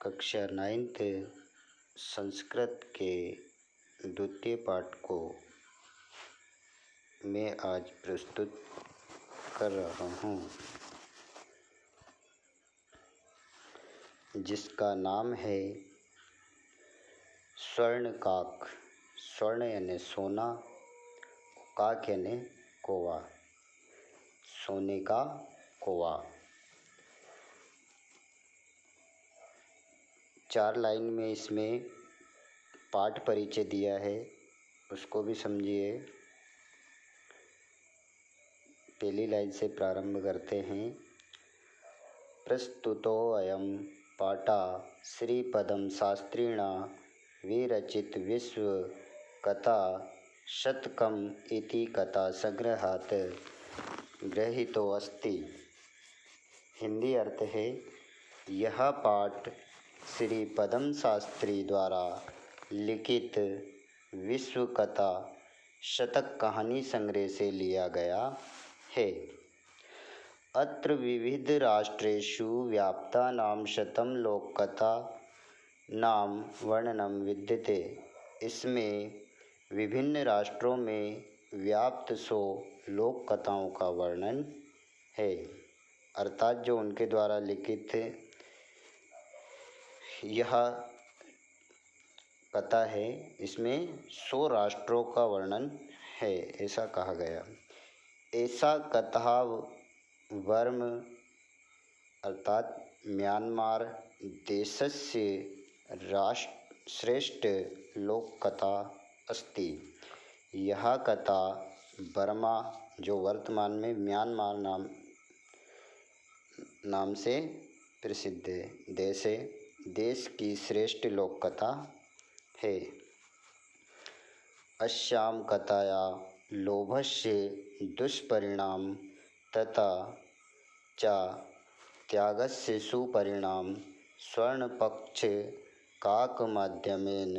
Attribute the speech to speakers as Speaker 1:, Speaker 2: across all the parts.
Speaker 1: कक्षा 9th संस्कृत के द्वितीय पाठ को मैं आज प्रस्तुत कर रहा हूँ, जिसका नाम है स्वर्ण काक। स्वर्ण यानी सोना, काक यानी कौवा, सोने का कौवा। 4 लाइन में इसमें पाठ परिचय दिया है, उसको भी समझिए। पहली लाइन से प्रारंभ करते हैं। प्रस्तुतो अयम पाठा श्रीपदम शास्त्रिणा विरचित विश्व कथा शतकम इति कथा संग्रहात् गृहीतो अस्ति। हिंदी अर्थ है, यह पाठ श्री पदम शास्त्री द्वारा लिखित विश्व कथा शतक कहानी संग्रह से लिया गया है। अत्र विविध राष्ट्रेषु व्याप्तानां शतं लोककथा नाम वर्णनम विद्यते। इसमें विभिन्न राष्ट्रों में व्याप्त 100 लोक कथाओं का वर्णन है। अर्थात जो उनके द्वारा लिखित यह कथा है, इसमें 100 राष्ट्रों का वर्णन है, ऐसा कहा गया। ऐसा कथा वर्म अर्थात म्यांमार देशस्य श्रेष्ठ लोककथा अस्ति। यह कथा बर्मा, जो वर्तमान में म्यांमार नाम से प्रसिद्ध देश की श्रेष्ठ लोककथा है। अस्यां कथाया लोभस्य दुष्परिणाम तथा च त्यागस्य सुपरिणाम स्वर्णपक्ष काक माध्यमेन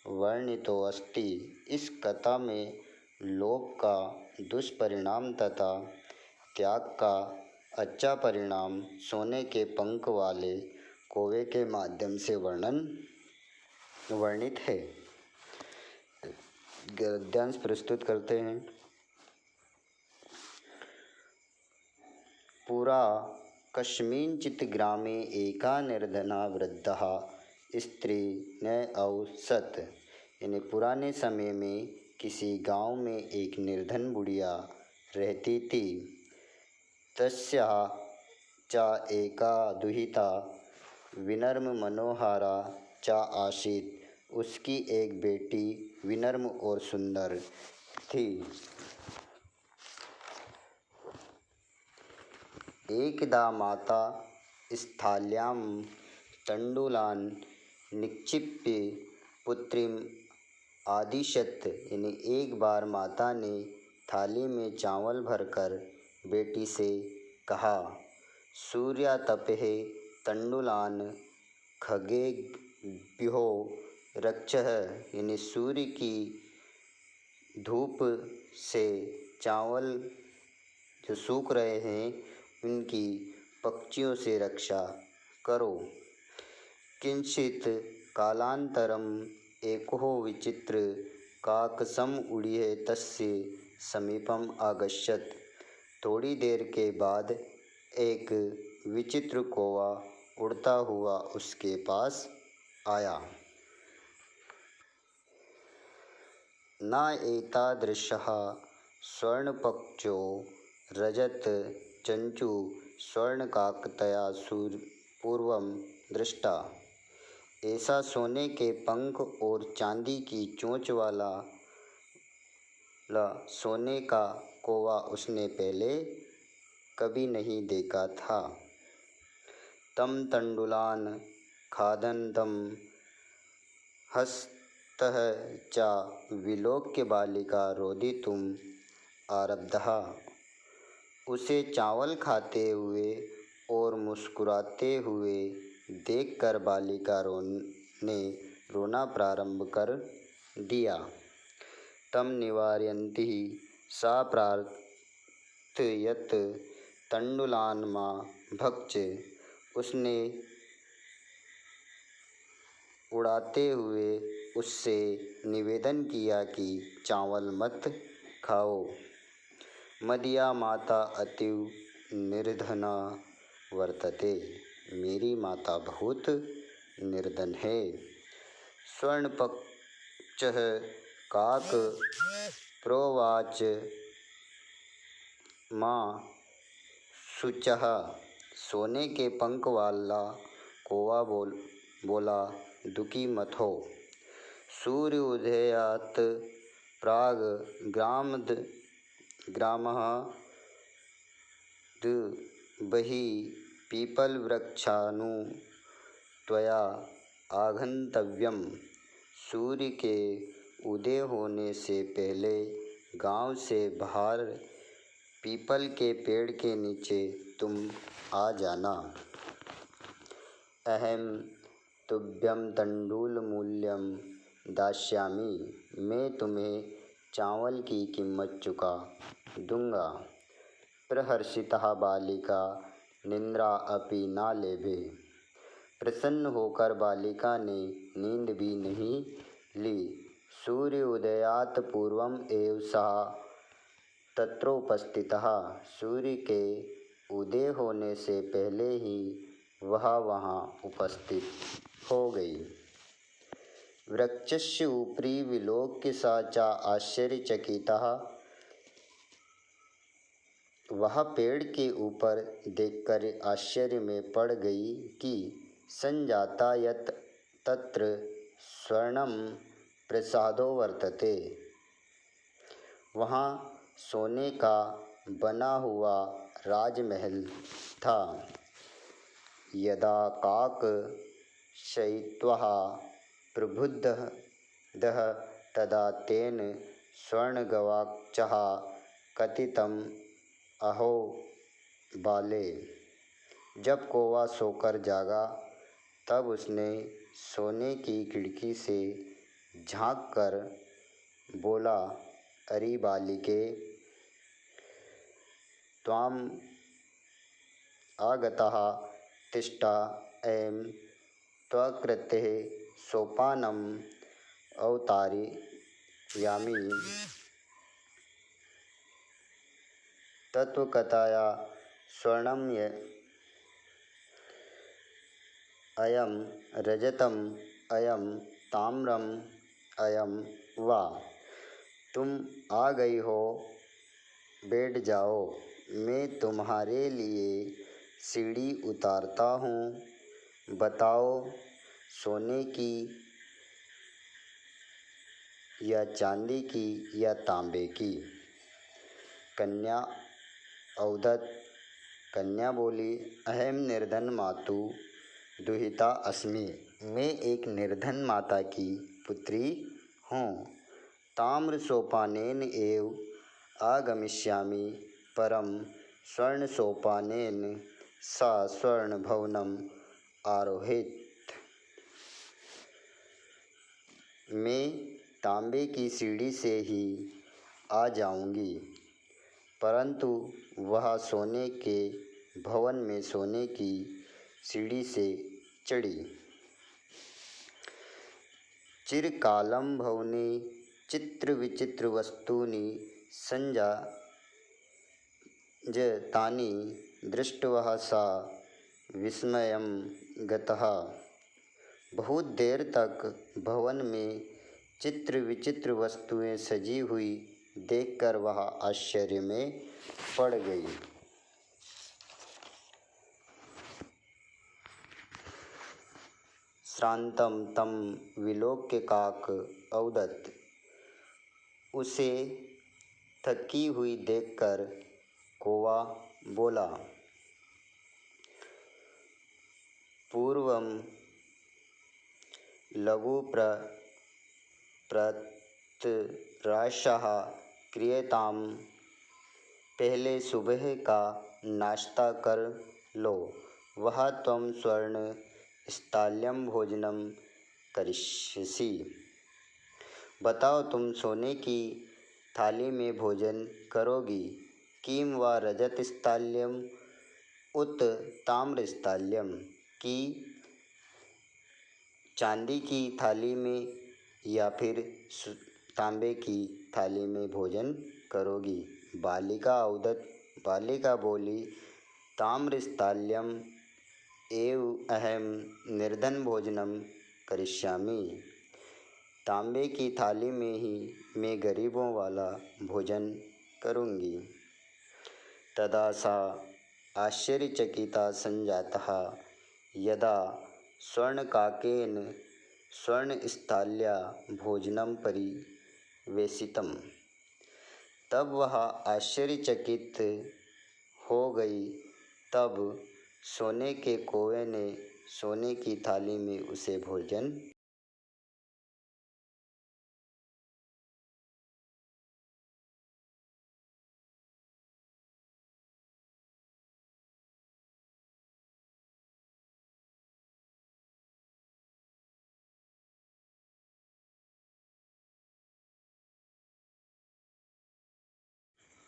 Speaker 1: वर्णितो अस्ति। इस कथा में लोभ का दुष्परिणाम तथा त्याग का अच्छा परिणाम सोने के पंख वाले कौवे के माध्यम से वर्णित है। गद्यांश प्रस्तुत करते हैं। पुरा कस्मिंश्चित् ग्रामे एका निर्धना वृद्धा स्त्री न औसत। यानी पुराने समय में किसी गांव में एक निर्धन बुढ़िया रहती थी। तस्याः च एका दुहिता विनम्र मनोहारा च आसीत्। उसकी एक बेटी विनम्र और सुंदर थी। एकदा माता स्थाल्यां तण्डुलान् निक्षिप्य पुत्रीम् आदिशत। यानी एक बार माता ने थाली में चावल भरकर बेटी से कहा, सूर्यातपः तण्डुलान् खगेभ्यो रक्षः। यानी सूर्य की धूप से चावल जो सूख रहे हैं, उनकी पक्षियों से रक्षा करो। किंचित कालांतरम एको विचित्र काकसम उड़ीय तस्य समीपम आगच्छत। थोड़ी देर के बाद एक विचित्र कौवा उड़ता हुआ उसके पास आया। न एतादृशः स्वर्णपक्षो रजत चंचु स्वर्णकाकतया पूर्वं दृष्टा। ऐसा सोने के पंख और चांदी की चोंच वाला सोने का कौवा उसने पहले कभी नहीं देखा था। तम तण्डुलान् खादन्तं हस्तः च विलोक्य बालिका रोदितुम् आरब्धा। उसे चावल खाते हुए और मुस्कुराते हुए देखकर बालिका ने रोना प्रारंभ कर दिया। तम निवारयन्ती सा प्रार्थयत तण्डुलान् मा भक्ष। उसने उड़ाते हुए उससे निवेदन किया कि चावल मत खाओ। मदीया माता अतीव निर्धना वर्तते। मेरी माता बहुत निर्धन है। स्वर्णपक्षः काक प्रोवाच माँ शुचः। सोने के पंख वाला कौवा बोला, दुखी मत हो। सूर्य उदयात प्राग ग्रामः बहि पीपल वृक्षानु त्वया आगंतव्यम। सूर्य के उदय होने से पहले गांव से बाहर पीपल के पेड़ के नीचे तुम आ जाना। अहम तुभ्यं तंडुलमूल्यं दास्यामि। मैं तुम्हें चावल की कीमत चुका दूंगा। प्रहर्षिता बालिका निद्रा अपि न लेभे। प्रसन्न होकर बालिका ने नींद भी नहीं ली। सूर्य उदयात पूर्वम एव सा तत्रोपस्थितः। सूर्य के उदय होने से पहले ही वह वहाँ उपस्थित हो गई। वृक्षस्य उपरि विलोक्य सा च आश्चर्यचकितः। वह पेड़ के ऊपर देखकर आश्चर्य में पड़ गई कि संजाता यत् तत्र स्वर्णम प्रसादो वर्तते। वहाँ सोने का बना हुआ राजमहल था। यदा काक शयित्वा प्रबुद्धः तदा तेन स्वर्णगवाक्षः कथितम्, अहो बाले। जब कौवा सोकर जागा तब उसने सोने की खिड़की से झांक कर बोला, अरे बालिके, त्वाम आगतः तिष्ठ। अयं त्वकृते सोपानम् अवतारयामि। तत्त्वकथया स्वर्णम् अयं रजतम् अयं ताम्रम् अयं वा। तुम आ गई हो, बैठ जाओ। मैं तुम्हारे लिए सीढ़ी उतारता हूँ। बताओ, सोने की या चांदी की या तांबे की। कन्या औदत। कन्या बोली, अहम निर्धन मातु दुहिता अस्मि। मैं एक निर्धन माता की पुत्री हूँ। ताम्र सोपानेन एव आगमिष्यामि, परम स्वर्ण सोपानेन सा स्वर्ण भवनम आरोहित। मैं तांबे की सीढ़ी से ही आ जाऊंगी, परंतु वह सोने के भवन में सोने की सीढ़ी से चढ़ी। चिरकालं भवने चित्र विचित्र वस्तूनि संजातानि दृष्ट्वा सा विस्मयं गतः। बहुत देर तक भवन में चित्र विचित्र वस्तुएं सजी हुई देखकर वह आश्चर्य में पड़ गई। श्रांतम तम विलोक्य काक औदत। उसे थकी हुई देखकर कौवा बोला, पूर्वम लघु प्रतराशः क्रियताम। पहले सुबह का नाश्ता कर लो, वह त्वं स्वर्ण स्थाल्यं भोजनम करिष्यसि। बताओ, तुम सोने की थाली में भोजन करोगी, किं वा रजत स्थाल्यम उत ताम्र स्थाल्यम, की चांदी की थाली में या फिर तांबे की थाली में भोजन करोगी। बालिका बोली, ताम्रस्थाल्यम एव अहम निर्धन भोजनम करिष्यामि। तांबे की थाली में ही मैं गरीबों वाला भोजन करूँगी। तदा सा आश्चर्यचकिता संजातः यदा स्वर्णकाकेन स्वर्णस्थाल्या भोजनं परिवेशितम्। तब वह आश्चर्यचकित हो गई। तब सोने के कौवे ने सोने की थाली में उसे भोजन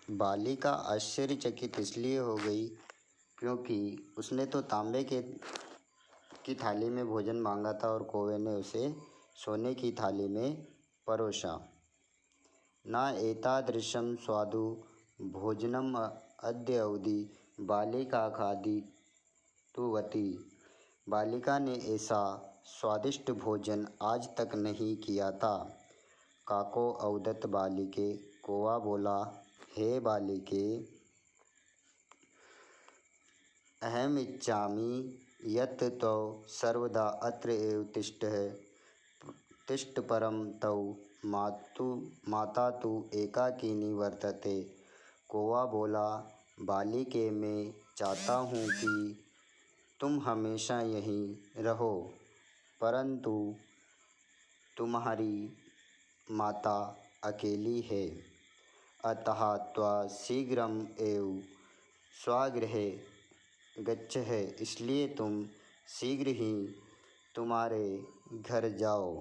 Speaker 1: बालिका आश्चर्यचकित इसलिए हो गई क्योंकि उसने तो तांबे की थाली में भोजन मांगा था और कौवे ने उसे सोने की थाली में परोसा। न एतादृशं स्वादु भोजनम अद्य अवधि बालिका खादितुवती। बालिका ने ऐसा स्वादिष्ट भोजन आज तक नहीं किया था। काको अवदत बालिके, कौवा बोला, हे बालिके, अहम इच्छामि यत् तौ सर्वदा अत्र एव तिष्ठ परं तौ माता तु एकाकिनी वर्तते। कौवा बोला, बालिके, मैं चाहता हूँ कि तुम हमेशा यहीं रहो, परंतु तुम्हारी माता अकेली है। अतः त्वा शीघ्रम एव स्वगृहे गच्छः। इसलिए तुम शीघ्र ही तुम्हारे घर जाओ।